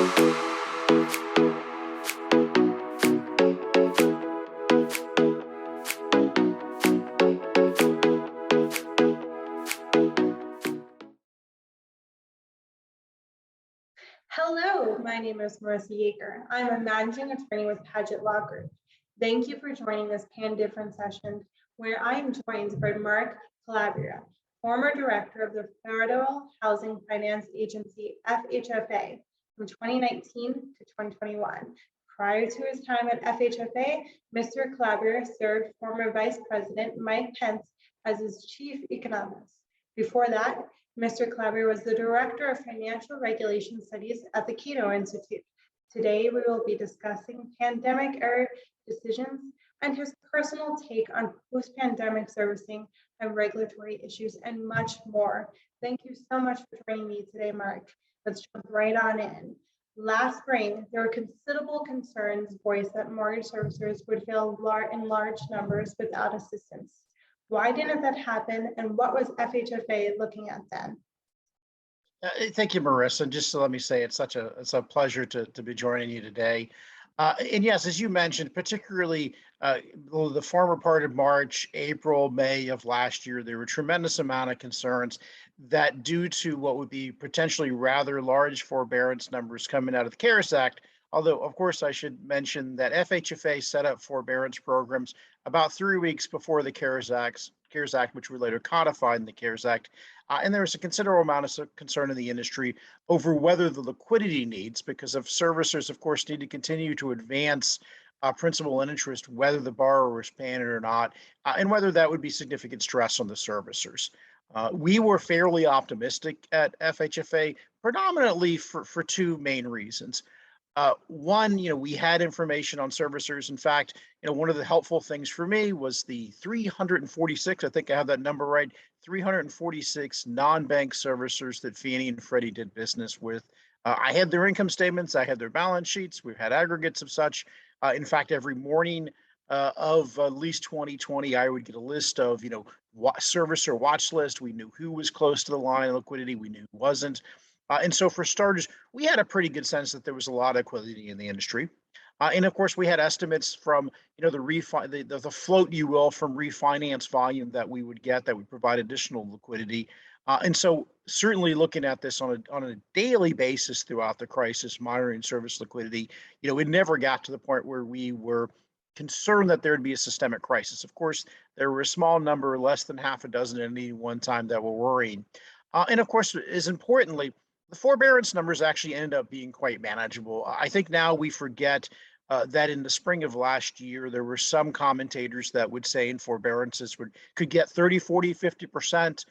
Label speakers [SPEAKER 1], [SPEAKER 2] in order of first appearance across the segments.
[SPEAKER 1] Hello, my name is Marissa Yaker. I'm a managing attorney with Padgett Law Group. Thank you for joining this pan-different session where I am joined by Mark Calabria, former director of the Federal Housing Finance Agency, FHFA, from 2019 to 2021. Prior to his time at FHFA, Mr. Calabria served former Vice President Mike Pence as his chief economist. Before that, Mr. Calabria was the Director of Financial Regulation Studies at the Cato Institute. Today, we will be discussing pandemic-era decisions and his personal take on post-pandemic servicing and regulatory issues and much more. Thank you so much for joining me today, Mark. Let's jump right on in. Last spring, there were considerable concerns voiced that mortgage servicers would fail in large numbers without assistance. Why didn't that happen, and what was FHFA looking at then?
[SPEAKER 2] Thank you, Marissa. Just to let me say, it's a pleasure to be joining you today. And yes, as you mentioned, particularly the former part of March, April, May of last year, there were a tremendous amount of concerns that due to what would be potentially rather large forbearance numbers coming out of the CARES Act, although, of course, I should mention that FHFA set up forbearance programs about 3 weeks before the CARES Act, which were later codified in the CARES Act. And there was a considerable amount of concern in the industry over whether the liquidity needs, because of servicers, of course, need to continue to advance principal and interest, whether the borrower is paying it or not, and whether that would be significant stress on the servicers. We were fairly optimistic at FHFA, predominantly for two main reasons. One, we had information on servicers. In fact, one of the helpful things for me was the 346, I think I have that number right, 346 non-bank servicers that Fannie and Freddie did business with. I had their income statements, I had their balance sheets, we've had aggregates of such. In fact, every morning of at least 2020, I would get a list of, servicer watch list. We knew who was close to the line of liquidity, we knew who wasn't. And so for starters, we had a pretty good sense that there was a lot of liquidity in the industry. And of course, we had estimates from, the float, you will, from refinance volume that we would get that would provide additional liquidity. And so certainly looking at this on a daily basis throughout the crisis, monitoring service liquidity, it never got to the point where we were concerned that there would be a systemic crisis. Of course, there were a small number, less than half a dozen at any one time, that were worrying. And of course, as importantly, the forbearance numbers actually ended up being quite manageable. I think now we forget that in the spring of last year, there were some commentators that would say in forbearances could get 30, 40, 50%.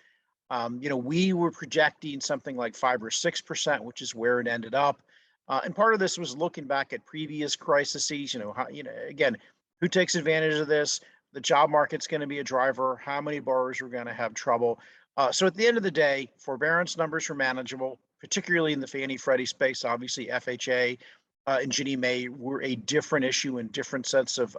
[SPEAKER 2] We were projecting something like 5 or 6%, which is where it ended up. And part of this was looking back at previous crises. Again, who takes advantage of this? The job market's going to be a driver. How many borrowers are going to have trouble? So at the end of the day, forbearance numbers were manageable, particularly in the Fannie Freddie space. Obviously, FHA and Ginnie Mae were a different issue and different sets of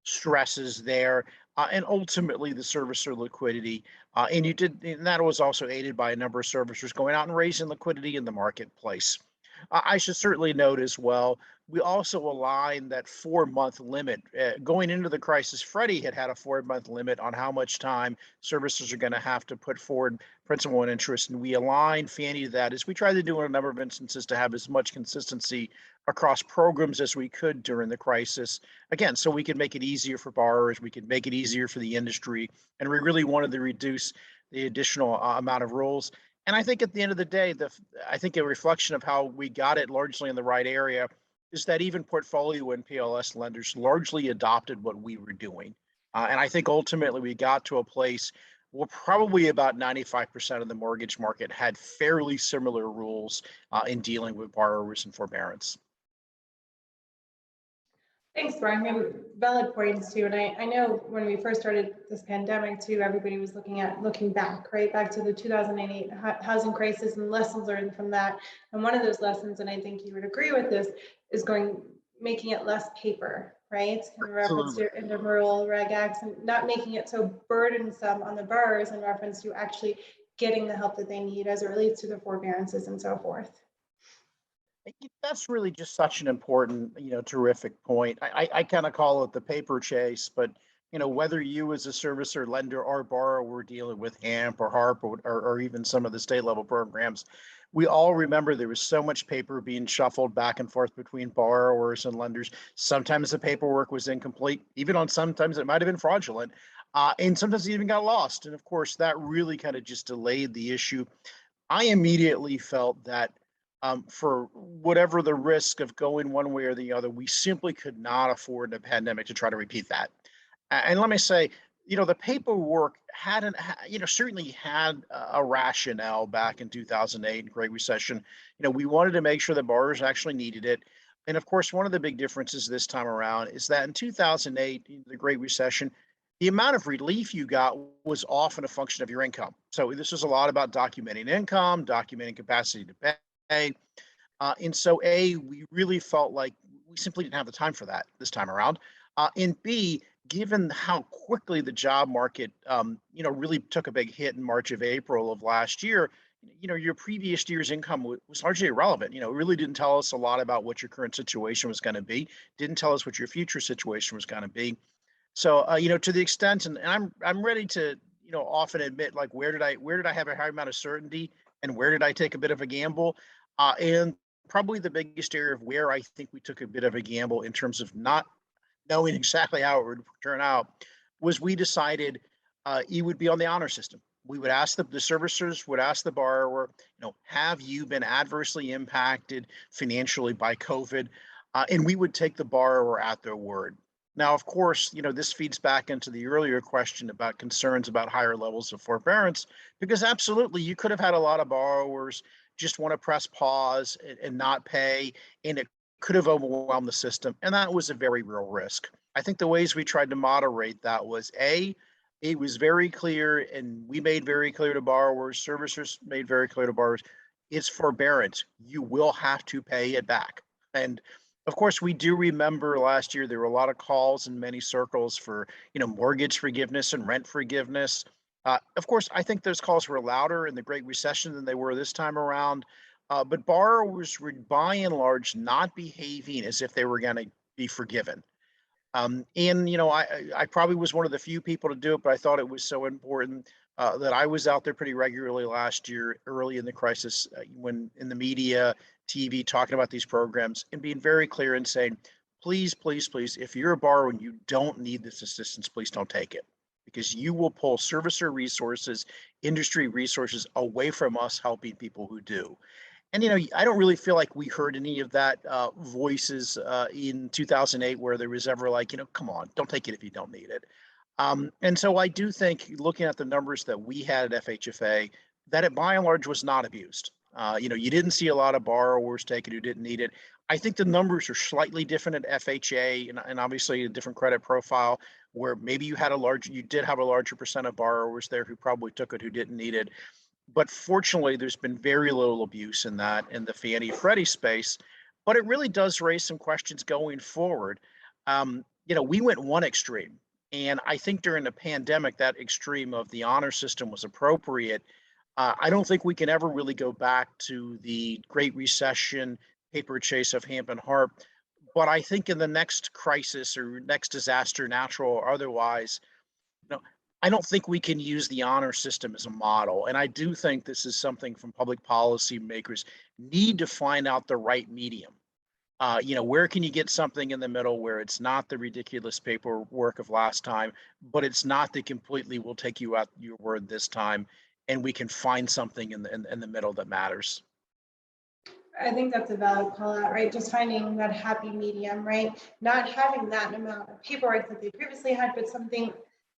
[SPEAKER 2] stresses there. And ultimately, the servicer liquidity. And that was also aided by a number of servicers going out and raising liquidity in the marketplace. I should certainly note as well, we also aligned that 4-month limit. Going into the crisis, Freddie had a 4-month limit on how much time servicers are going to have to put forward principal and interest, and we aligned Fannie to that, as we tried to do in a number of instances to have as much consistency across programs as we could during the crisis. Again, so we could make it easier for borrowers, we could make it easier for the industry, and we really wanted to reduce the additional amount of rules. And I think at the end of the day, I think a reflection of how we got it largely in the right area is that even portfolio and PLS lenders largely adopted what we were doing. And I think ultimately we got to a place where probably about 95% of the mortgage market had fairly similar rules in dealing with borrowers and forbearance.
[SPEAKER 1] Thanks, Brian. Valid points too. And I know when we first started this pandemic too, everybody was looking back, right? Back to the 2008 housing crisis and lessons learned from that. And one of those lessons, and I think you would agree with this, is making it less paper, right? In reference to intramural reg acts and not making it so burdensome on the borrowers in reference to actually getting the help that they need as it relates to the forbearances and so forth.
[SPEAKER 2] That's really just such an important, terrific point. I kind of call it the paper chase, but whether you as a servicer, lender, or borrower were dealing with HAMP or HARP or even some of the state level programs, we all remember there was so much paper being shuffled back and forth between borrowers and lenders. Sometimes the paperwork was incomplete, even on sometimes it might have been fraudulent, and sometimes it even got lost. And of course, that really kind of just delayed the issue. I immediately felt that for whatever the risk of going one way or the other, we simply could not afford a pandemic to try to repeat that. And let me say, the paperwork hadn't, certainly had a rationale back in 2008, Great Recession. We wanted to make sure that borrowers actually needed it. And of course, one of the big differences this time around is that in 2008, the Great Recession, the amount of relief you got was often a function of your income. So this was a lot about documenting income, documenting capacity to pay. And so we really felt like we simply didn't have the time for that this time around. And B, given how quickly the job market, really took a big hit in March of April of last year, your previous year's income was largely irrelevant. It really didn't tell us a lot about what your current situation was going to be, didn't tell us what your future situation was going to be. So, to the extent, and I'm ready to, often admit, like, where did I have a high amount of certainty, and where did I take a bit of a gamble? And probably the biggest area of where I think we took a bit of a gamble in terms of not knowing exactly how it would turn out was we decided it would be on the honor system. We would ask the servicers would ask the borrower, have you been adversely impacted financially by COVID? And we would take the borrower at their word. Now, of course, this feeds back into the earlier question about concerns about higher levels of forbearance, because absolutely you could have had a lot of borrowers just want to press pause and not pay, and it could have overwhelmed the system. And that was a very real risk. I think the ways we tried to moderate that was it was very clear, and we made very clear to borrowers, servicers made very clear to borrowers, it's forbearance. You will have to pay it back. And of course, we do remember last year there were a lot of calls in many circles for mortgage forgiveness and rent forgiveness. Of course, I think those calls were louder in the Great Recession than they were this time around. But borrowers were by and large not behaving as if they were going to be forgiven. And I probably was one of the few people to do it, but I thought it was so important that I was out there pretty regularly last year, early in the crisis, when in the media, TV, talking about these programs and being very clear and saying, please, please, please, if you're a borrower and you don't need this assistance, please don't take it, because you will pull servicer resources, industry resources away from us helping people who do. And I don't really feel like we heard any of that voices in 2008, where there was ever like, come on, don't take it if you don't need it. And so I do think, looking at the numbers that we had at FHFA, that it by and large was not abused. You didn't see a lot of borrowers take it who didn't need it. I think the numbers are slightly different at FHA, and obviously a different credit profile, where maybe you did have a larger percent of borrowers there who probably took it who didn't need it. But fortunately, there's been very little abuse in the Fannie Freddie space. But it really does raise some questions going forward. We went one extreme, and I think during the pandemic, that extreme of the honor system was appropriate. I don't think we can ever really go back to the Great Recession paper chase of HAMP and HARP. But I think in the next crisis or next disaster, natural or otherwise, I don't think we can use the honor system as a model. And I do think this is something from public policy makers need to find out the right medium. Where can you get something in the middle where it's not the ridiculous paperwork of last time, but it's not the completely will take you at your word this time, and we can find something in the middle that matters.
[SPEAKER 1] I think that's a valid call out, right? Just finding that happy medium, right? Not having that amount of paperwork that they previously had, but something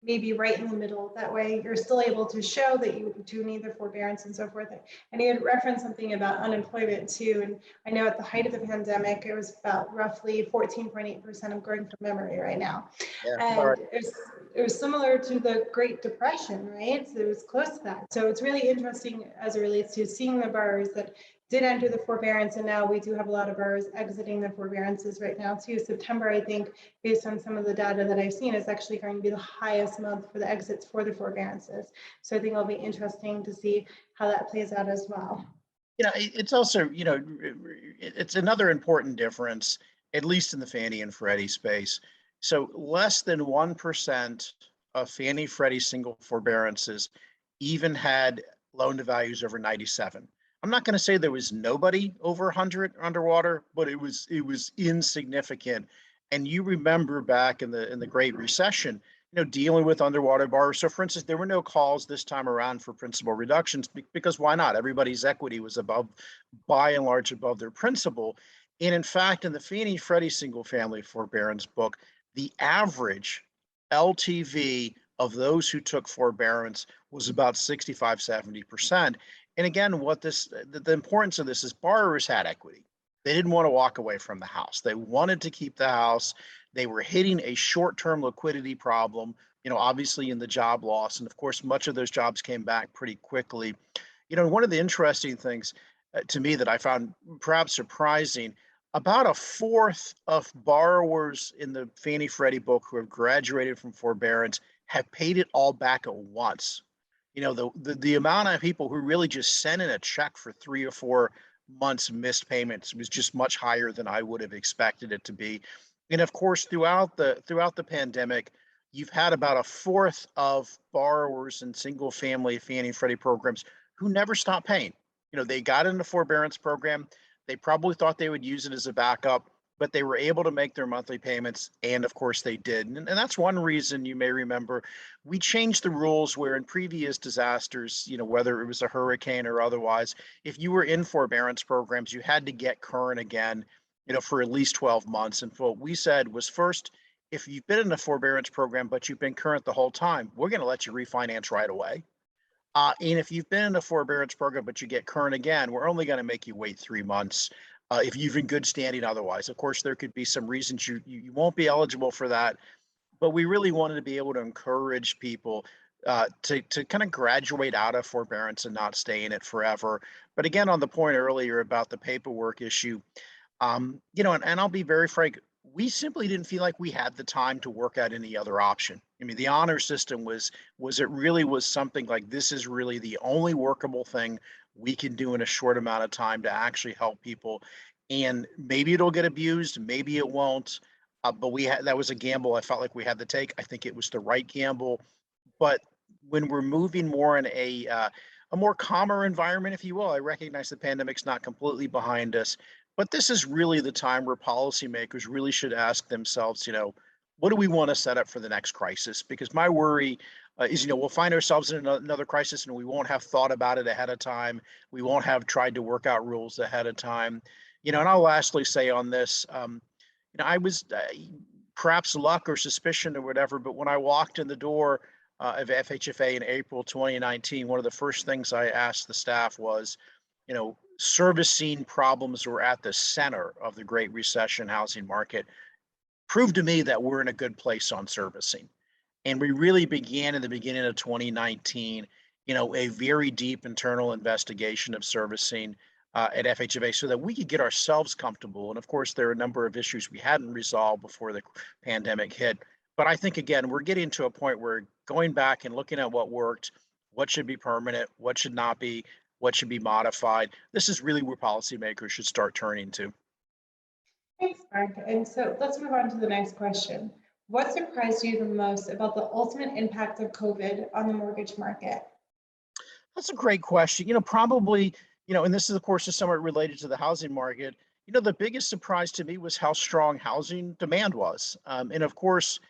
[SPEAKER 1] maybe right in the middle. That way you're still able to show that you do need the forbearance and so forth. And you had referenced something about unemployment too. And I know at the height of the pandemic, it was about roughly 14.8%. I'm going from memory right now. Yeah, and right. It was similar to the Great Depression, right? So it was close to that. So it's really interesting as it relates to seeing the borrowers that did enter the forbearance, and now we do have a lot of borrowers exiting the forbearances right now too. September, I think, based on some of the data that I've seen, is actually going to be the highest month for the exits for the forbearances. So I think it'll be interesting to see how that plays out as well.
[SPEAKER 2] It's also, it's another important difference, at least in the Fannie and Freddie space. So less than 1% of Fannie Freddie single forbearances even had loan to values over 97. I'm not going to say there was nobody over 100 underwater, but it was insignificant. And you remember back in the Great Recession, dealing with underwater borrowers. So, for instance, there were no calls this time around for principal reductions because why not? Everybody's equity was above, by and large, above their principal. And in fact, in the Fannie Freddie single family forbearance book, the average LTV of those who took forbearance was about 65, 70%. And again, the importance of this is borrowers had equity. They didn't want to walk away from the house. They wanted to keep the house. They were hitting a short-term liquidity problem, obviously in the job loss. And of course, much of those jobs came back pretty quickly. One of the interesting things to me that I found perhaps surprising, about a fourth of borrowers in the Fannie Freddie book who have graduated from forbearance have paid it all back at once. The amount of people who really just sent in a check for 3 or 4 months missed payments was just much higher than I would have expected it to be. And of course, throughout the pandemic, you've had about a fourth of borrowers in single family Fannie and Freddie programs who never stopped paying. They got in the forbearance program. They probably thought they would use it as a backup, but they were able to make their monthly payments. And of course they did. And that's one reason you may remember we changed the rules where in previous disasters, whether it was a hurricane or otherwise, if you were in forbearance programs, you had to get current again, for at least 12 months. And what we said was first, if you've been in a forbearance program, but you've been current the whole time, we're going to let you refinance right away. And if you've been in a forbearance program, but you get current again, we're only going to make you wait 3 months if you've in good standing otherwise. Of course, there could be some reasons you won't be eligible for that, but we really wanted to be able to encourage people to kind of graduate out of forbearance and not stay in it forever. But again, on the point earlier about the paperwork issue, and I'll be very frank, we simply didn't feel like we had the time to work out any other option. I mean, the honor system was it really was something like this is really the only workable thing we can do in a short amount of time to actually help people. And maybe it'll get abused, maybe it won't. But that was a gamble I felt like we had to take. I think it was the right gamble. But when we're moving more in a more calmer environment, if you will, I recognize the pandemic's not completely behind us, but this is really the time where policymakers really should ask themselves, what do we want to set up for the next crisis? Because my worry is, we'll find ourselves in another crisis and we won't have thought about it ahead of time. We won't have tried to work out rules ahead of time. And I'll lastly say on this, I was perhaps luck or suspicion or whatever, but when I walked in the door of FHFA in April 2019, one of the first things I asked the staff was, servicing problems were at the center of the Great Recession housing market. Proved to me that we're in a good place on servicing. And we really began in the beginning of 2019, a very deep internal investigation of servicing at FHFA so that we could get ourselves comfortable. And of course, there are a number of issues we hadn't resolved before the pandemic hit. But I think, again, we're getting to a point where going back and looking at what worked, what should be permanent, what should not be, what should be modified. This is really where policymakers should start turning to.
[SPEAKER 1] Thanks, Mark. And so let's move on to the next question. What surprised you the most about the ultimate impact of COVID on the mortgage market?
[SPEAKER 2] That's a great question. Probably, and this is, of course, is somewhat related to the housing market. The biggest surprise to me was how strong housing demand was. And of course,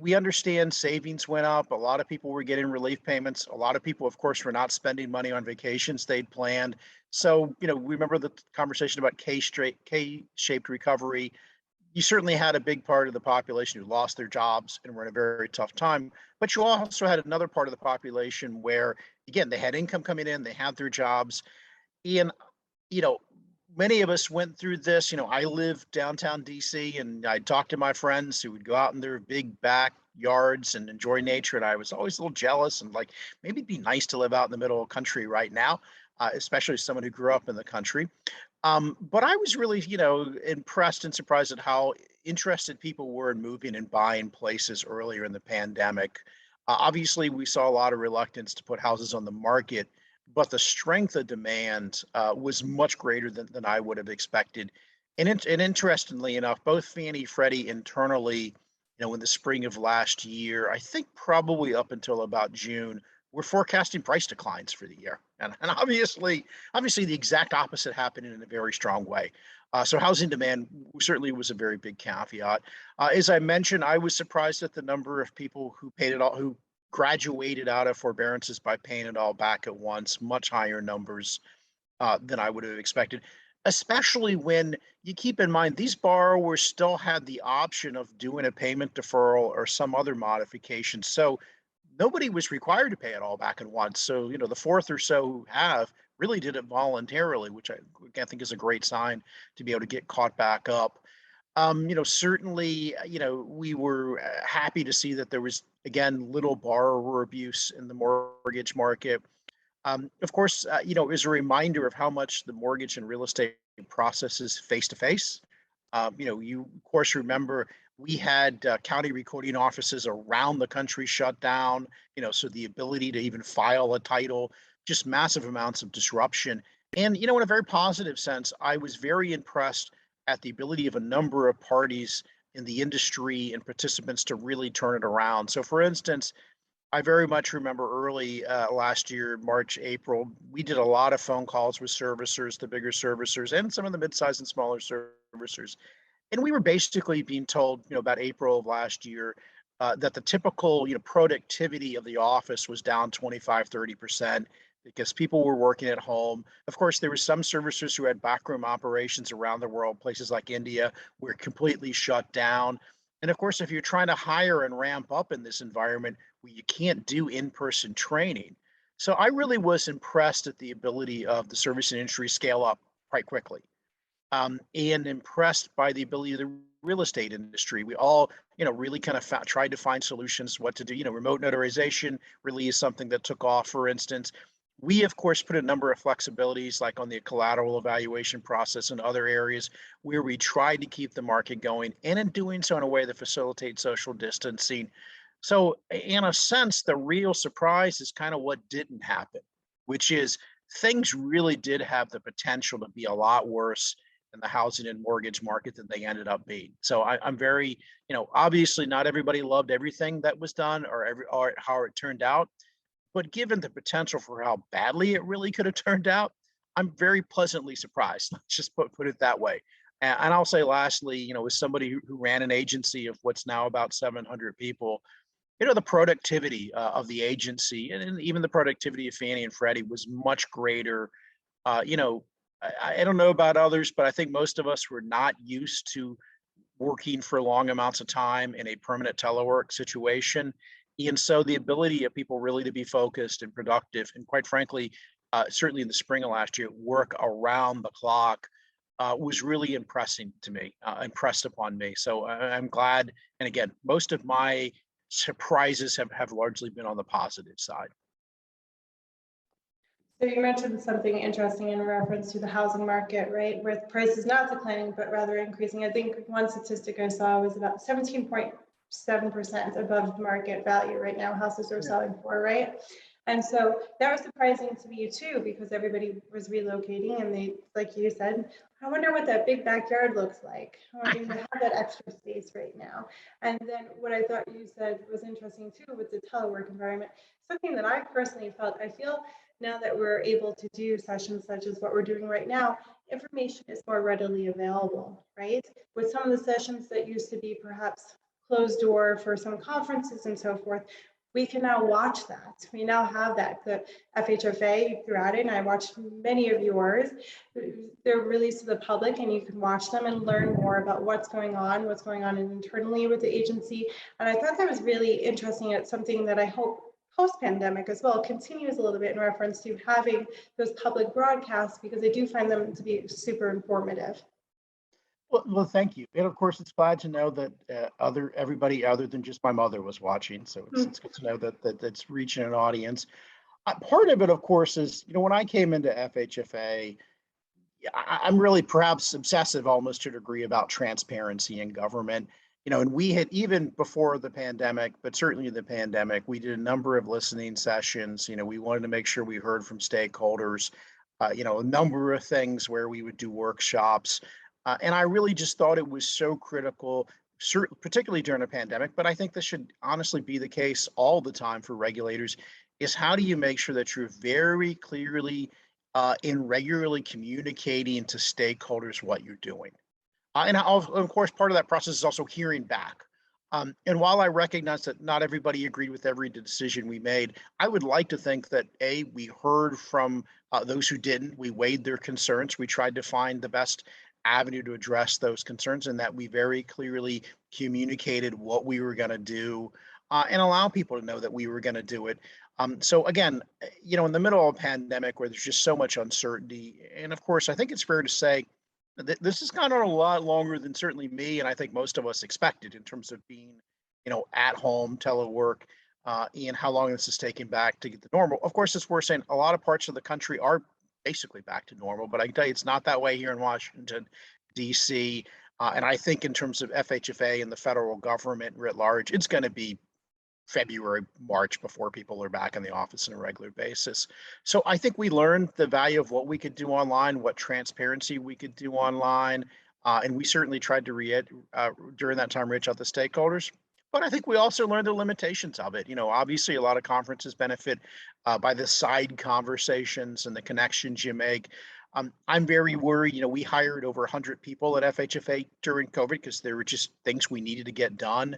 [SPEAKER 2] we understand savings went up. A lot of people were getting relief payments. A lot of people, of course, were not spending money on vacations they'd planned. So, we remember the conversation about K-shaped recovery. You certainly had a big part of the population who lost their jobs and were in a very tough time. But you also had another part of the population where, again, they had income coming in, they had their jobs. And, you know, many of us went through this. I live downtown DC and I talked to my friends who would go out in their big backyards and enjoy nature. And I was always a little jealous and like, maybe it'd be nice to live out in the middle of the country right now, especially as someone who grew up in the country. But I was really, impressed and surprised at how interested people were in moving and buying places earlier in the pandemic. Obviously, we saw a lot of reluctance to put houses on the market but the strength of demand was much greater than I would have expected. And interestingly enough, both Fannie Freddie internally, in the spring of last year, I think probably up until about June, we're forecasting price declines for the year. And obviously the exact opposite happened in a very strong way. So housing demand certainly was a very big caveat. As I mentioned, I was surprised at the number of people who paid it all, who graduated out of forbearances by paying it all back at once, much higher numbers than I would have expected, especially when you keep in mind these borrowers still had the option of doing a payment deferral or some other modification. So nobody was required to pay it all back at once. So, the fourth or so who have really did it voluntarily, which I think is a great sign to be able to get caught back up. Certainly, we were happy to see that there was, again, little borrower abuse in the mortgage market. Of course, it was a reminder of how much the mortgage and real estate process is face to face. You of course remember we had county recording offices around the country shut down, so the ability to even file a title, just massive amounts of disruption. And, in a very positive sense, I was very impressed at the ability of a number of parties in the industry and participants to really turn it around. So, for instance, I very much remember early last year, March, April, we did a lot of phone calls with servicers, the bigger servicers, and some of the mid-sized and smaller servicers. And we were basically being told, about April of last year, that the typical, productivity of the office was down 25, 30% because people were working at home. Of course, there were some servicers who had backroom operations around the world, places like India were completely shut down. And of course, if you're trying to hire and ramp up in this environment where you can't do in-person training. So I really was impressed at the ability of the servicing industry scale up quite quickly, and impressed by the ability of the real estate industry. We all, really kind of tried to find solutions, what to do. Remote notarization really is something that took off, for instance. We, of course, put a number of flexibilities like on the collateral evaluation process and other areas where we tried to keep the market going, and in doing so in a way that facilitates social distancing. So, in a sense, the real surprise is kind of what didn't happen, which is things really did have the potential to be a lot worse in the housing and mortgage market than they ended up being. So I'm very, obviously not everybody loved everything that was done or how it turned out, but given the potential for how badly it really could have turned out, I'm very pleasantly surprised. Let's just put it that way. And I'll say lastly, as somebody who ran an agency of what's now about 700 people, the productivity of the agency and even the productivity of Fannie and Freddie was much greater. I don't know about others, but I think most of us were not used to working for long amounts of time in a permanent telework situation. And so the ability of people really to be focused and productive, and quite frankly, certainly in the spring of last year, work around the clock was really impressed upon me. So I'm glad. And again, most of my surprises have largely been on the positive side.
[SPEAKER 1] So you mentioned something interesting in reference to the housing market, right? With prices not declining, but rather increasing. I think one statistic I saw was about 17.7% above market value right now, houses are selling for, right? And so that was surprising to me too, because everybody was relocating and they, like you said, I wonder what that big backyard looks like. I wonder if they have that extra space right now. And then what I thought you said was interesting too with the telework environment, something that I personally felt, I feel now that we're able to do sessions such as what we're doing right now, information is more readily available, right? With some of the sessions that used to be perhaps closed door for some conferences and so forth, we can now watch that. We now have that. The FHFA threw out it, and I watched many of yours. They're released to the public, and you can watch them and learn more about what's going on internally with the agency. And I thought that was really interesting. It's something that I hope post-pandemic as well continues a little bit in reference to having those public broadcasts, because I do find them to be super informative.
[SPEAKER 2] Well, thank you. And of course, it's glad to know that everybody other than just my mother was watching. So it's good to know that that's reaching an audience. Part of it, of course, is when I came into FHFA, I'm really perhaps obsessive almost to a degree about transparency in government. And we had, even before the pandemic, but certainly the pandemic, we did a number of listening sessions. We wanted to make sure we heard from stakeholders, a number of things where we would do workshops. And I really just thought it was so critical, particularly during a pandemic, but I think this should honestly be the case all the time for regulators, is how do you make sure that you're very clearly and regularly communicating to stakeholders what you're doing? Of course, part of that process is also hearing back. And while I recognize that not everybody agreed with every decision we made, I would like to think that we heard from those who didn't. We weighed their concerns. We tried to find the best avenue to address those concerns, and that we very clearly communicated what we were going to do, and allow people to know that we were going to do it. So again, in the middle of a pandemic where there's just so much uncertainty, and of course, I think it's fair to say this has gone on a lot longer than certainly me and I think most of us expected in terms of being, at home, telework, and how long this is taking back to get to normal. Of course, it's worth saying a lot of parts of the country are basically back to normal, but I can tell you it's not that way here in Washington, D.C. And I think in terms of FHFA and the federal government writ large, it's going to be February, March before people are back in the office on a regular basis. So I think we learned the value of what we could do online, what transparency we could do online. And we certainly tried to during that time reach out to stakeholders. But I think we also learned the limitations of it. Obviously a lot of conferences benefit by the side conversations and the connections you make. I'm very worried. We hired over 100 people at FHFA during COVID because there were just things we needed to get done.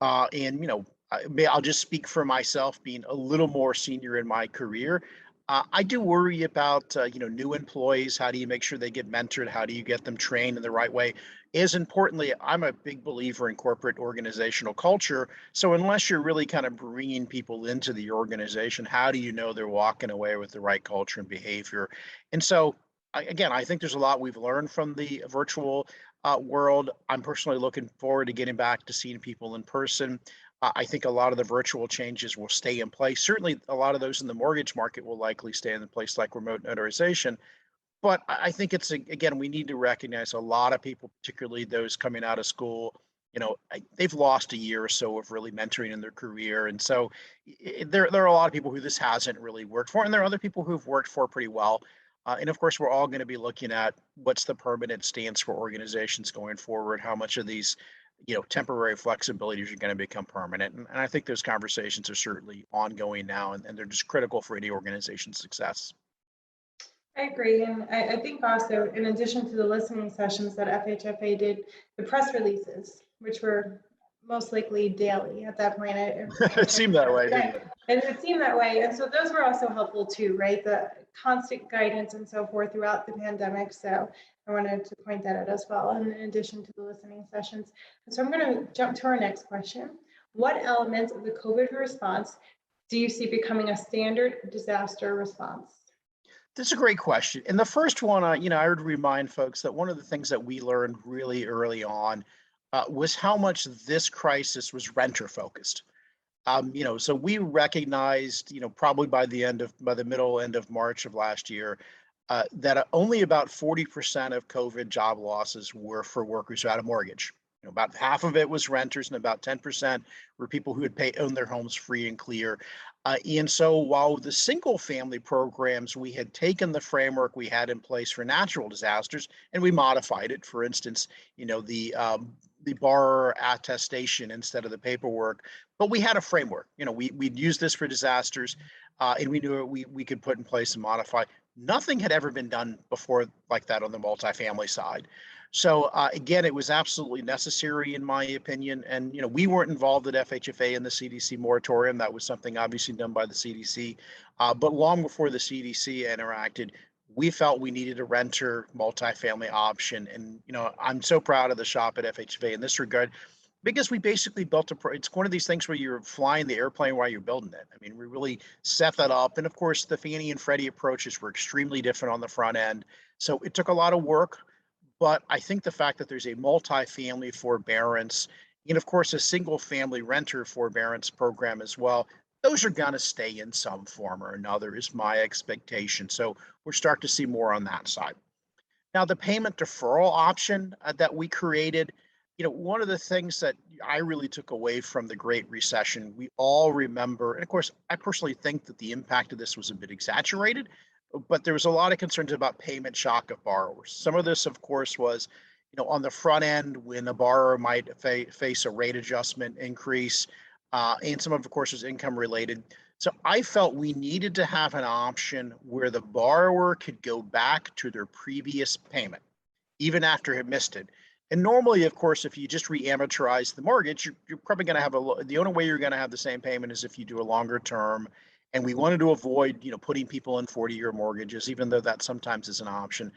[SPEAKER 2] I'll just speak for myself, being a little more senior in my career. I do worry about, new employees. How do you make sure they get mentored? How do you get them trained in the right way? As importantly, I'm a big believer in corporate organizational culture. So unless you're really kind of bringing people into the organization, how do you know they're walking away with the right culture and behavior? And so, again, I think there's a lot we've learned from the virtual world. I'm personally looking forward to getting back to seeing people in person. I think a lot of the virtual changes will stay in place. Certainly, a lot of those in the mortgage market will likely stay in place, like remote notarization. But I think again, we need to recognize a lot of people, particularly those coming out of school, they've lost a year or so of really mentoring in their career. And so there are a lot of people who this hasn't really worked for, and there are other people who've worked for pretty well. And of course, we're all going to be looking at what's the permanent stance for organizations going forward, how much of these temporary flexibilities are going to become permanent. And I think those conversations are certainly ongoing now, and they're just critical for any organization's success.
[SPEAKER 1] I agree. And I think also, in addition to the listening sessions that FHFA did, the press releases, which were most likely daily at that point.
[SPEAKER 2] It seemed that way, didn't it?
[SPEAKER 1] And it seemed that way. And so those were also helpful too, right? The constant guidance and so forth throughout the pandemic. So I wanted to point that out as well, in addition to the listening sessions. So I'm going to jump to our next question. What elements of the COVID response do you see becoming a standard disaster response?
[SPEAKER 2] That's a great question. And the first one, I would remind folks that one of the things that we learned really early on was how much this crisis was renter focused. So we recognized, probably by the middle end of March of last year, that only about 40% of COVID job losses were for workers who had a mortgage. About half of it was renters, and about 10% were people who had owned their homes free and clear. And so while the single family programs, we had taken the framework we had in place for natural disasters and we modified it. For instance, the borrower attestation instead of the paperwork, but we had a framework. We'd use this for disasters, and we knew we could put in place and modify. Nothing had ever been done before like that on the multifamily side. So again, it was absolutely necessary in my opinion. And we weren't involved at FHFA in the CDC moratorium. That was something obviously done by the CDC. But long before the CDC interacted, we felt we needed a renter multifamily option. And I'm so proud of the shop at FHFA in this regard, because we basically built it's one of these things where you're flying the airplane while you're building it. I mean, we really set that up. And of course, the Fannie and Freddie approaches were extremely different on the front end. So it took a lot of work. But I think the fact that there's a multifamily forbearance, and of course, a single family renter forbearance program as well, those are going to stay in some form or another, is my expectation. So we're starting to see more on that side. Now, the payment deferral option that we created, One of the things that I really took away from the Great Recession, we all remember, and of course, I personally think that the impact of this was a bit exaggerated, but there was a lot of concerns about payment shock of borrowers. Some of this, of course, was, on the front end when a borrower might face a rate adjustment increase, and some of course, was income related. So I felt we needed to have an option where the borrower could go back to their previous payment, even after it missed it. And normally, of course, if you just re-amortize the mortgage, you're probably going to have the only way you're going to have the same payment is if you do a longer term. And we wanted to avoid, putting people in 40-year mortgages, even though that sometimes is an option.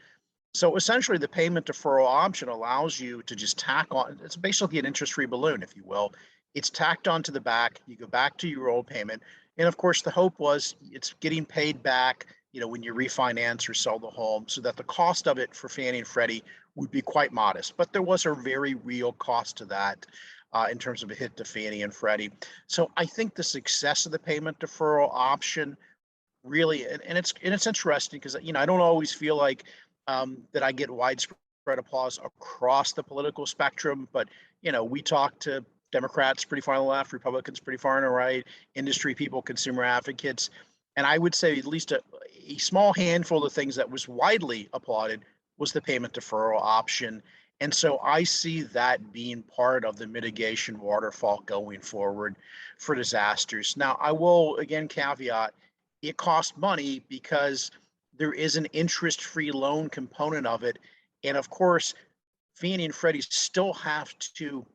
[SPEAKER 2] So essentially, the payment deferral option allows you to just tack on. It's basically an interest-free balloon, if you will. It's tacked onto the back. You go back to your old payment. And of course, the hope was it's getting paid back, when you refinance or sell the home, so that the cost of it for Fannie and Freddie would be quite modest. But there was a very real cost to that in terms of a hit to Fannie and Freddie. So I think the success of the payment deferral option really, and it's interesting because I don't always feel like that I get widespread applause across the political spectrum, but we talk to Democrats pretty far on the left, Republicans pretty far on the right, industry people, consumer advocates, and I would say at least a small handful of things that was widely applauded was the payment deferral option. And so I see that being part of the mitigation waterfall going forward for disasters. Now, I will again caveat it costs money because there is an interest-free loan component of it. And of course, Fannie and Freddie still have to,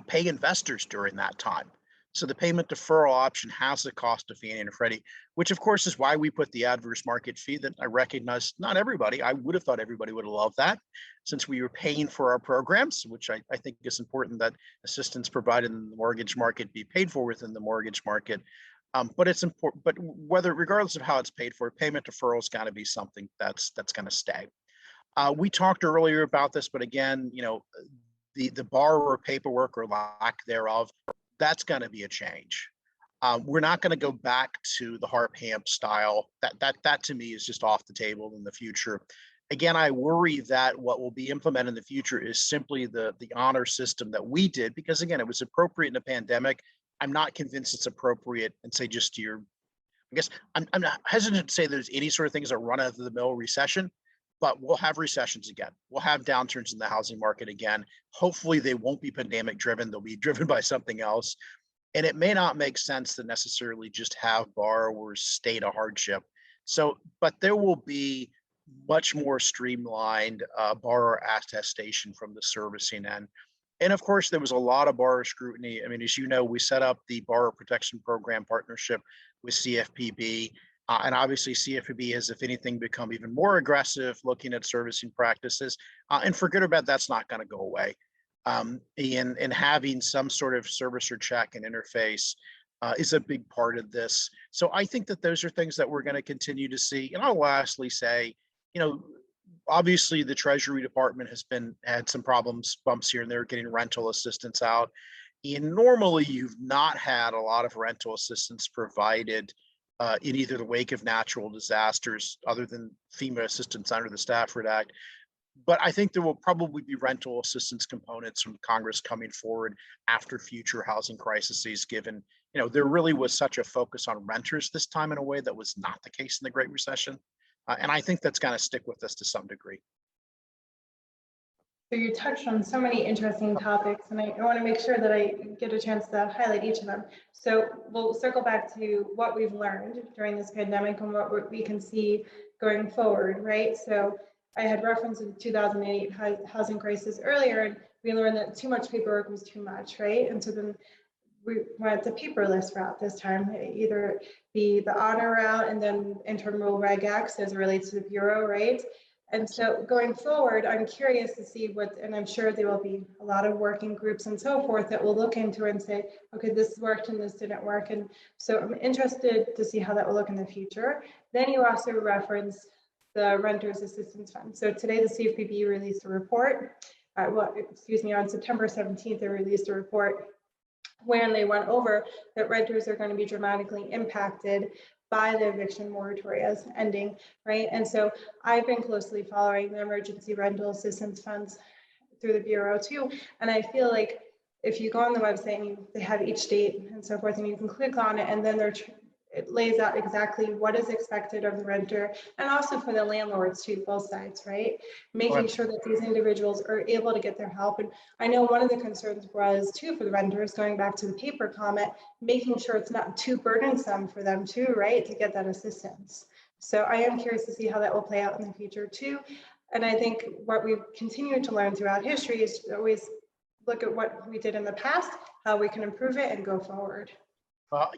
[SPEAKER 2] pay investors during that time. So the payment deferral option has the cost of Fannie and Freddie, which of course is why we put the adverse market fee that I recognize not everybody, I would have thought everybody would have loved that since we were paying for our programs, which I think is important that assistance provided in the mortgage market be paid for within the mortgage market. But it's important, but regardless of how it's paid for, payment deferral has got to be something that's going to stay. We talked earlier about this, but again, the borrower paperwork or lack thereof, that's going to be a change. We're not going to go back to the HARP HAMP style. That to me is just off the table in the future. Again, I worry that what will be implemented in the future is simply the honor system that we did, because again, it was appropriate in a pandemic. I'm not convinced it's appropriate and say just your, I guess I'm not hesitant to say there's any sort of things that run out of the mill recession, but we'll have recessions again. We'll have downturns in the housing market again. Hopefully they won't be pandemic driven. They'll be driven by something else. And it may not make sense to necessarily just have borrowers state a hardship. So, but there will be much more streamlined borrower attestation from the servicing end. And of course, there was a lot of borrower scrutiny. I mean, as you know, we set up the Borrower Protection Program partnership with CFPB. And obviously, CFPB has, if anything, become even more aggressive looking at servicing practices. And for good or bad, that's not going to go away. And having some sort of servicer check and interface is a big part of this. So I think that those are things that we're going to continue to see. And I'll lastly say, obviously the Treasury Department has had some bumps here and there getting rental assistance out. And normally you've not had a lot of rental assistance provided in either the wake of natural disasters, other than FEMA assistance under the Stafford Act. But I think there will probably be rental assistance components from Congress coming forward after future housing crises, given, there really was such a focus on renters this time in a way that was not the case in the Great Recession. And I think that's going to stick with us to some degree.
[SPEAKER 1] So you touched on so many interesting topics, and I want to make sure that I get a chance to highlight each of them. So we'll circle back to what we've learned during this pandemic and what we can see going forward, right? So I had referenced the 2008 housing crisis earlier, and we learned that too much paperwork was too much, right? And so then we went the paperless route this time, either the honor route and then interim rule reg X as it relates to the Bureau, right? And so going forward, I'm curious to see and I'm sure there will be a lot of working groups and so forth that will look into and say, okay, this worked and this didn't work. And so I'm interested to see how that will look in the future. Then you also referenced the Renters Assistance Fund. So today the CFPB released a report. On September 17th, they released a report when they went over that renters are going to be dramatically impacted by the eviction moratoriums ending, right? And so I've been closely following the emergency rental assistance funds through the Bureau too. And I feel like if you go on the website and they have each date and so forth, and you can click on it, and then it lays out exactly what is expected of the renter, and also for the landlords too, both sides, right? Making sure that these individuals are able to get their help. And I know one of the concerns was too for the renters, going back to the paper comment, making sure it's not too burdensome for them too, right, to get that assistance. So I am curious to see how that will play out in the future too. And I think what we've continued to learn throughout history is to always look at what we did in the past, how we can improve it and go forward.
[SPEAKER 2] Well,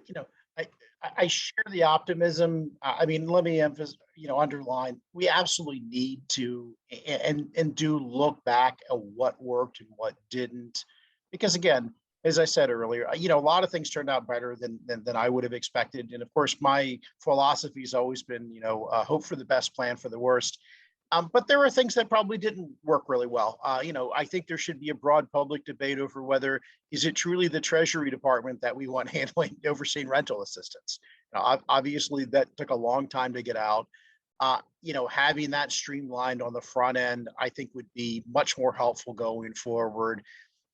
[SPEAKER 2] I share the optimism. I mean, let me emphasize, underline, we absolutely need to and do look back at what worked and what didn't. Because again, as I said earlier, a lot of things turned out better than I would have expected. And of course, my philosophy has always been, hope for the best, plan for the worst. But there are things that probably didn't work really well. I think there should be a broad public debate over whether is it truly the Treasury Department that we want handling overseeing rental assistance. Obviously, that took a long time to get out. Having that streamlined on the front end, I think would be much more helpful going forward.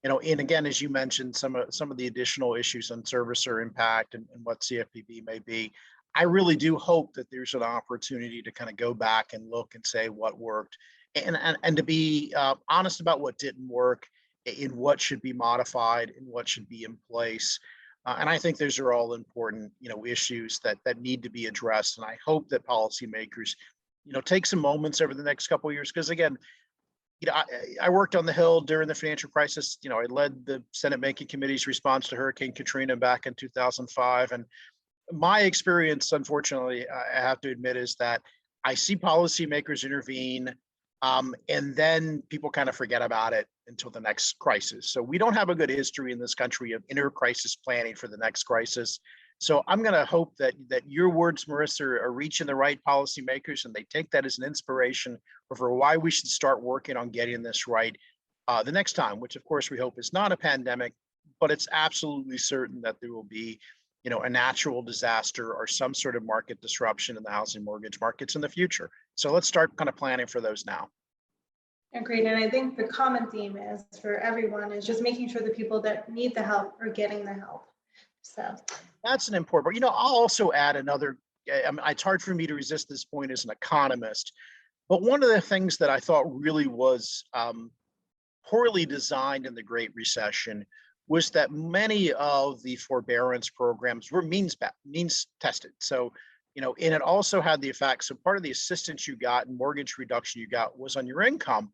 [SPEAKER 2] And again, as you mentioned, some of the additional issues on servicer impact and what CFPB may be. I really do hope that there's an opportunity to kind of go back and look and say what worked, and to be honest about what didn't work, in what should be modified and what should be in place. And I think those are all important, issues that need to be addressed. And I hope that policymakers, take some moments over the next couple of years, because again, I worked on the Hill during the financial crisis. I led the Senate Banking Committee's response to Hurricane Katrina back in 2005, and my experience, unfortunately, I have to admit, is that I see policymakers intervene, and then people kind of forget about it until the next crisis. So we don't have a good history in this country of inter-crisis planning for the next crisis. So I'm going to hope that your words, Marissa, are reaching the right policymakers, and they take that as an inspiration for why we should start working on getting this right the next time, which of course we hope is not a pandemic, but it's absolutely certain that there will be a natural disaster or some sort of market disruption in the housing mortgage markets in the future. So let's start kind of planning for those now.
[SPEAKER 1] Agreed. And I think the common theme is for everyone is just making sure the people that need the help are getting the help. So
[SPEAKER 2] that's an important, but I'll also add another, it's hard for me to resist this point as an economist, but one of the things that I thought really was poorly designed in the Great Recession was that many of the forbearance programs were means tested. So, and it also had the effect. So part of the assistance you got and mortgage reduction you got was on your income.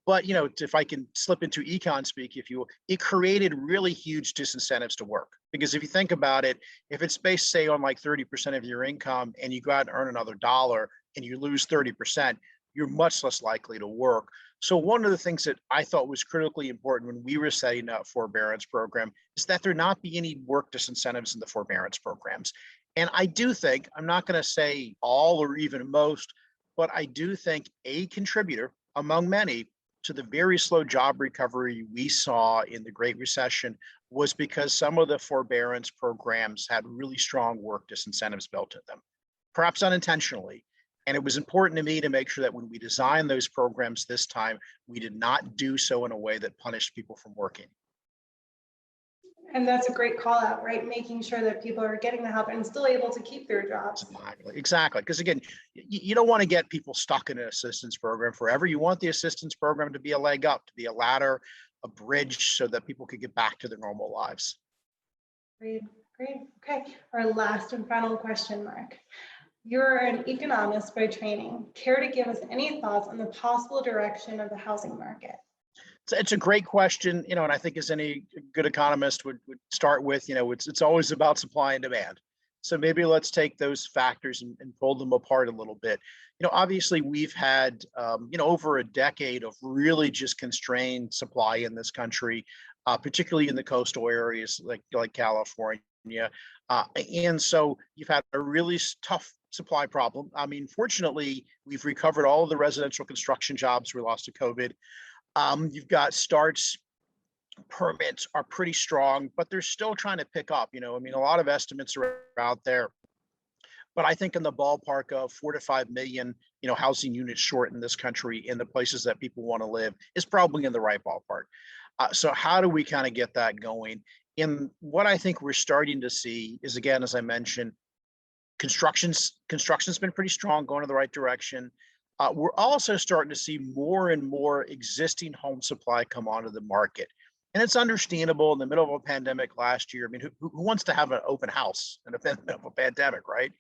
[SPEAKER 2] But, if I can slip into econ speak, if you will, it created really huge disincentives to work. Because if you think about it, if it's based, say, on like 30% of your income and you go out and earn another dollar and you lose 30%, you're much less likely to work. So one of the things that I thought was critically important when we were setting up forbearance program is that there not be any work disincentives in the forbearance programs. And I do think, I'm not going to say all or even most, but I do think a contributor among many to the very slow job recovery we saw in the Great Recession was because some of the forbearance programs had really strong work disincentives built into them, perhaps unintentionally. And it was important to me to make sure that when we designed those programs this time, we did not do so in a way that punished people from working.
[SPEAKER 1] And that's a great call out, right? Making sure that people are getting the help and still able to keep their jobs.
[SPEAKER 2] Exactly. Because again, you don't want to get people stuck in an assistance program forever. You want the assistance program to be a leg up, to be a ladder, a bridge, so that people could get back to their normal lives.
[SPEAKER 1] Great. Okay. Our last and final question, Mark. You're an economist by training. Care to give us any thoughts on the possible direction of the housing market?
[SPEAKER 2] It's a great question, and I think as any good economist would start with, it's always about supply and demand. So maybe let's take those factors and pull them apart a little bit. Obviously we've had, over a decade of really just constrained supply in this country, particularly in the coastal areas like California. And so you've had a really tough supply problem. I mean, fortunately, we've recovered all of the residential construction jobs we lost to COVID. You've got starts, permits are pretty strong, but they're still trying to pick up. A lot of estimates are out there, but I think in the ballpark of 4 to 5 million housing units short in this country in the places that people want to live is probably in the right ballpark. So how do we kind of get that going? And what I think we're starting to see is, again, as I mentioned, construction's been pretty strong, going in the right direction. We're also starting to see more and more existing home supply come onto the market. And it's understandable in the middle of a pandemic last year. I mean, who wants to have an open house in the middle of a pandemic, right?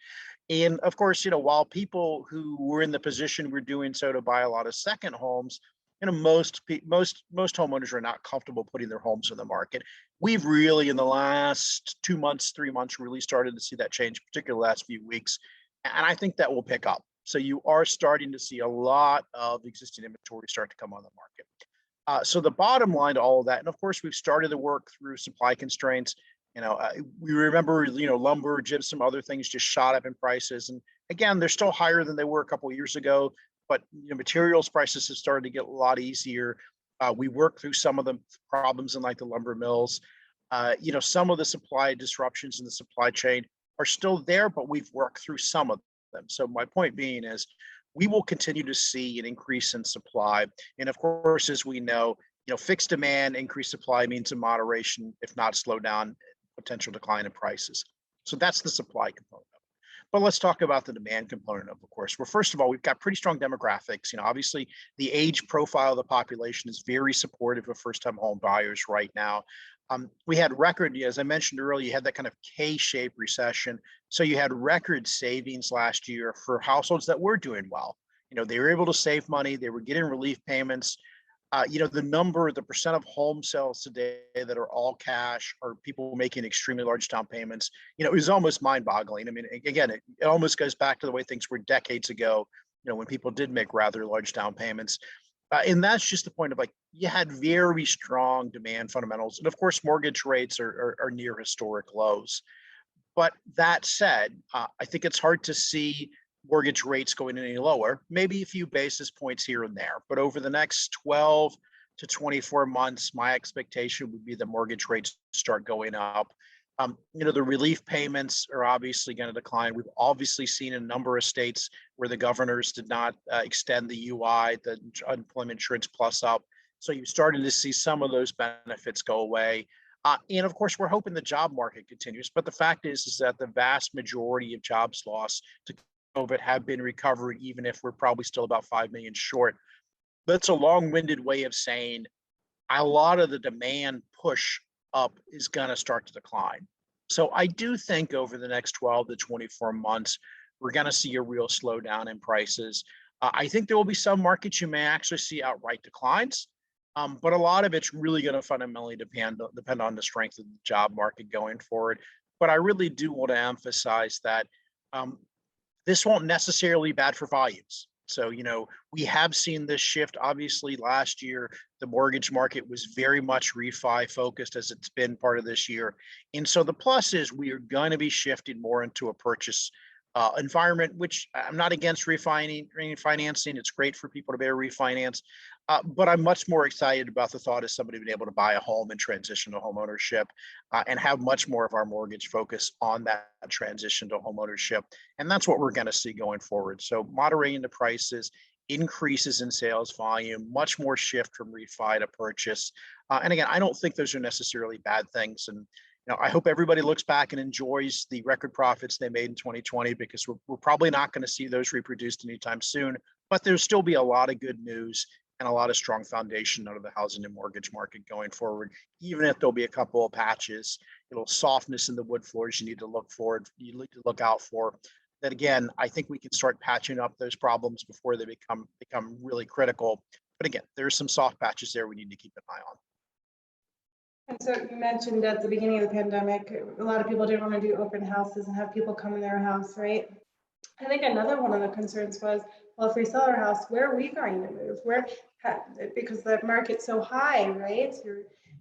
[SPEAKER 2] And of course, while people who were in the position were doing so to buy a lot of second homes, most homeowners are not comfortable putting their homes on the market. We've really, in the last 2 months, 3 months, really started to see that change, particularly the last few weeks. And I think that will pick up. So you are starting to see a lot of existing inventory start to come on the market. So the bottom line to all of that, and of course, we've started to work through supply constraints. We remember, lumber, gypsum, other things just shot up in prices. And again, they're still higher than they were a couple of years ago, but materials prices have started to get a lot easier. We worked through some of the problems in like the lumber mills. Some of the supply disruptions in the supply chain are still there, but we've worked through some of them. So my point being is we will continue to see an increase in supply. And of course, as we know, fixed demand, increased supply means a moderation, if not slow down, potential decline in prices. So that's the supply component of it. But let's talk about the demand component of course. Well, first of all, we've got pretty strong demographics. Obviously, the age profile of the population is very supportive of first-time home buyers right now. We had record, as I mentioned earlier, you had that kind of K-shaped recession. So you had record savings last year for households that were doing well. They were able to save money. They were getting relief payments. The percent of home sales today that are all cash or people making extremely large down payments, it was almost mind-boggling. I mean, again, it almost goes back to the way things were decades ago, when people did make rather large down payments. And that's just the point of you had very strong demand fundamentals. And of course, mortgage rates are near historic lows. But that said, I think it's hard to see mortgage rates going any lower, maybe a few basis points here and there. But over the next 12 to 24 months, my expectation would be that mortgage rates start going up. The relief payments are obviously going to decline. We've obviously seen a number of states where the governors did not extend the UI, the unemployment insurance plus up. So you're starting to see some of those benefits go away. And of course, we're hoping the job market continues. But the fact is that the vast majority of jobs lost to COVID have been recovered, even if we're probably still about 5 million short. That's a long-winded way of saying a lot of the demand push up is going to start to decline. So I do think over the next 12 to 24 months, we're going to see a real slowdown in prices. I think there will be some markets you may actually see outright declines, but a lot of it's really going to fundamentally depend on the strength of the job market going forward. But I really do want to emphasize that this won't necessarily be bad for volumes. So, we have seen this shift. Obviously, last year, the mortgage market was very much refi focused as it's been part of this year. And so the plus is we are going to be shifting more into a purchase environment, which I'm not against refinancing. It's great for people to be able to refinance. But I'm much more excited about the thought of somebody being able to buy a home and transition to home ownership and have much more of our mortgage focus on that transition to home ownership. And that's what we're going to see going forward. So moderating the prices, increases in sales volume, much more shift from refi to purchase. And again, I don't think those are necessarily bad things. And I hope everybody looks back and enjoys the record profits they made in 2020, because we're probably not going to see those reproduced anytime soon. But there'll still be a lot of good news and a lot of strong foundation out of the housing and mortgage market going forward, even if there'll be a couple of patches, softness in the wood floors you need to look out for. That again, I think we can start patching up those problems before they become really critical. But again, there's some soft patches there we need to keep an eye on.
[SPEAKER 1] And so you mentioned at the beginning of the pandemic, a lot of people didn't want to do open houses and have people come in their house, right? I think another one of the concerns was, well, if we sell our house, where are we going to move? Because the market's so high, right?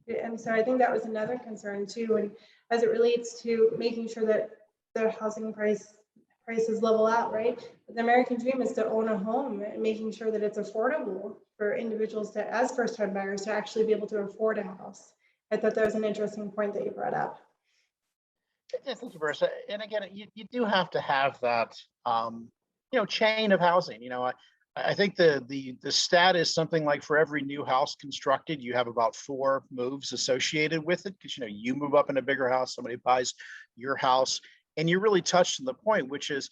[SPEAKER 1] And so I think that was another concern too. And as it relates to making sure that the housing prices level out, right? But the American dream is to own a home and making sure that it's affordable for individuals as first-time buyers to actually be able to afford a house. I thought that was an interesting point that you brought up.
[SPEAKER 2] Yeah, thank you, Marissa. And again, you do have to have that chain of housing. I think the stat is something like for every new house constructed, you have about 4 moves associated with it, because you move up in a bigger house, somebody buys your house, and you really touched on the point, which is,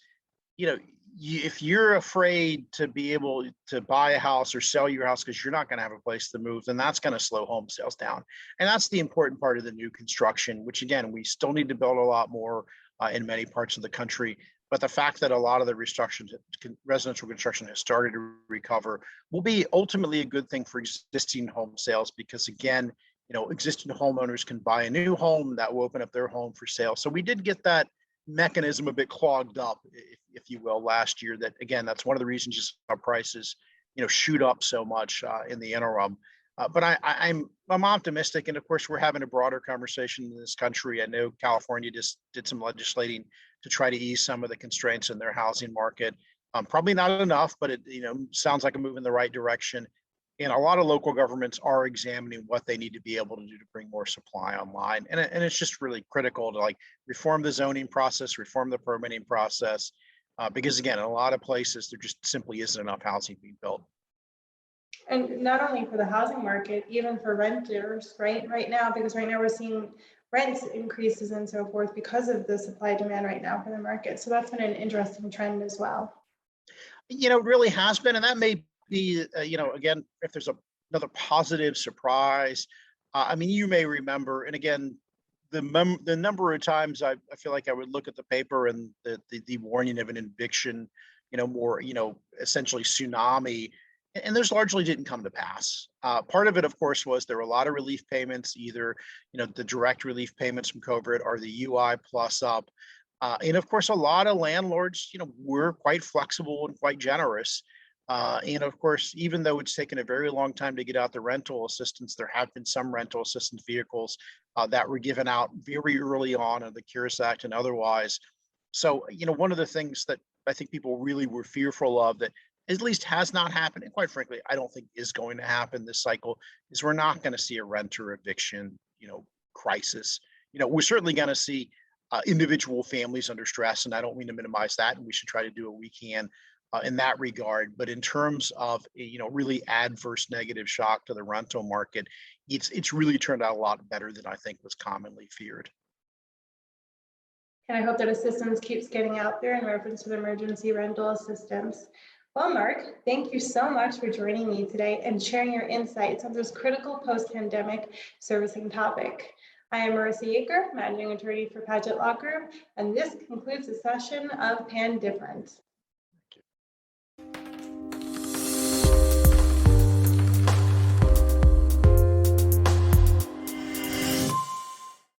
[SPEAKER 2] if you're afraid to be able to buy a house or sell your house because you're not going to have a place to move, then that's going to slow home sales down. And that's the important part of the new construction, which again, we still need to build a lot more in many parts of the country. But the fact that a lot of the residential construction has started to recover will be ultimately a good thing for existing home sales, because again, existing homeowners can buy a new home that will open up their home for sale. So we did get that mechanism a bit clogged up, if you will, last year. That again, that's one of the reasons you saw prices, shoot up so much in the interim. But I'm optimistic, and of course, we're having a broader conversation in this country. I know California just did some legislating to try to ease some of the constraints in their housing market. Probably not enough, but it sounds like a move in the right direction. And a lot of local governments are examining what they need to be able to do to bring more supply online. And it's just really critical to reform the zoning process, reform the permitting process, because again, in a lot of places, there just simply isn't enough housing being built.
[SPEAKER 1] And not only for the housing market, even for renters, right now, because right now we're seeing rent increases and so forth because of the supply demand right now for the market. So that's been an interesting trend as well.
[SPEAKER 2] It really has been, and that may be, again, if there's another positive surprise. You may remember, and again, the number of times I feel like I would look at the paper and the warning of an eviction, more, essentially tsunami, and those largely didn't come to pass. Part of it, of course, was there were a lot of relief payments, either, the direct relief payments from COVID or the UI plus up. And of course, a lot of landlords, were quite flexible and quite generous. And of course, even though it's taken a very long time to get out the rental assistance, there have been some rental assistance vehicles that were given out very early on in the CARES Act and otherwise. So, one of the things that I think people really were fearful of, that at least has not happened, and quite frankly, I don't think is going to happen this cycle, is we're not going to see a renter eviction, crisis. We're certainly going to see individual families under stress, and I don't mean to minimize that, and we should try to do what we can in that regard. But in terms of really adverse negative shock to the rental market, it's really turned out a lot better than I think was commonly feared.
[SPEAKER 1] And I hope that assistance keeps getting out there in reference to the emergency rental assistance. Well, Mark, thank you so much for joining me today and sharing your insights on this critical post-pandemic servicing topic. I am Marissa Yaker, Managing Attorney for Padgett Law Group, and this concludes the session of Pan Different.